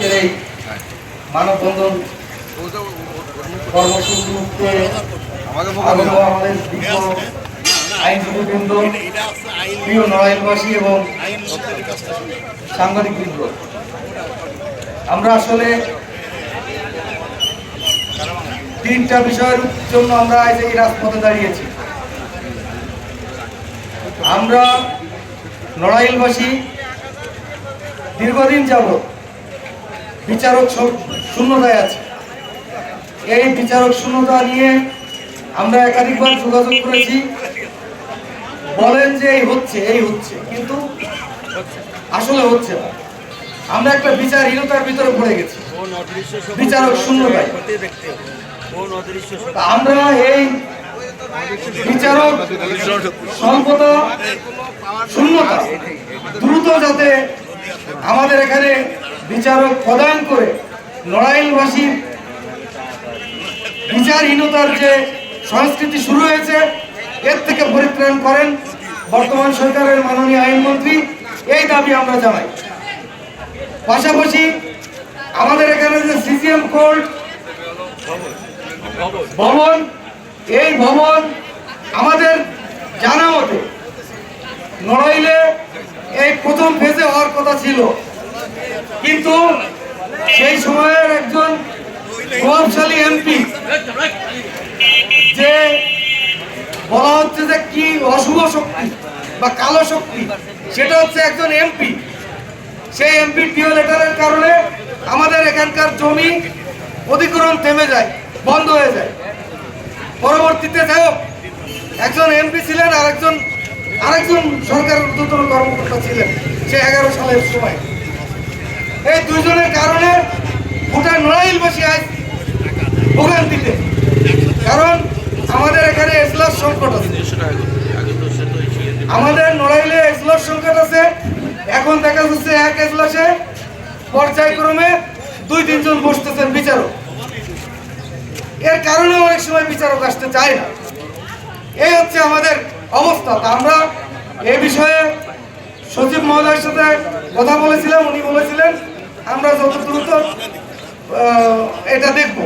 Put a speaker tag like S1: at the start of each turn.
S1: আজকের এই মানববন্ধন কর্মসূচিতে আমাদের আইনজীবীবৃন্দ, প্রিয় নড়াইলবাসী এবং সাংবাদিকবৃন্দ, আমরা আসলে তিনটা বিষয়ের জন্য আমরা আজ এই রাজপথে দাঁড়িয়েছি। আমরা নড়াইলবাসী দীর্ঘদিন যাবৎ বিচারক শূন্যতায় আছে। এই বিচারক শূন্যতা নিয়ে আমরা একাধিকবার যোগাযোগ করেছি। বলেন যে এই হচ্ছে, কিন্তু আসলে হচ্ছে না। আমরা একটা বিচারহীনতার ভিতরে পড়ে গেছি, বিচারক শূন্যতায়। আমরা এই বিচারক স্বল্পতা, শূন্যতা দ্রুত যাতে আমাদের এখানে বিচারক প্রদান করে নড়াইলবাসীর বিচারহীনতার যে সংস্কৃতি শুরু হয়েছে এর থেকে পরিত্রাণ করেন বর্তমান সরকারের মাননীয় আইনমন্ত্রী, এই দাবি আমরা জানাই। পাশাপাশি আমাদের এখানে যে সিজিএম কোর্ট ভবন, এই ভবন আমাদের জানা মতে নড়াইলে এই প্রথম ফেজে হওয়ার কথা ছিল, কিন্তু সেই সময়ের একজন প্রভাবশালী এমপি, যে বলা হচ্ছে যে কি অশুভ শক্তি বা কালো শক্তি, সেটা হচ্ছে একজন এমপি। সেই এমপি ডিও লেটারের কারণে আমাদের এখানকার জমি অধিগ্রহণ থেমে যায়, বন্ধ হয়ে যায়। পরবর্তীতে যাই হোক, একজন এমপি ছিলেন, আরেকজন সরকারের ঊর্ধ্বতন কর্মকর্তা ছিলেন সে 11 সালের সময়। এই দুইজনের কারণে গোটা নড়াইলবাসী আজ ভোগান্তিতে, কারণ আমাদের এখানে এজলাস সংকট আছে, আমাদের নড়াইলে এজলাস সংকট আছে। এখন দেখা যাচ্ছে এক এজলাসে পর্যায়ক্রমে 2-3 জন বসতেছেন বিচারক। এর কারণে অনেক সময় বিচারক আসতে চায় না। এই হচ্ছে আমাদের অবস্থা। আমরা এই বিষয়ে সচিব মহোদয়ের সাথে কথা বলেছিলাম, উনি বলেছিলেন আমরা যত দ্রুত এটা দেখব।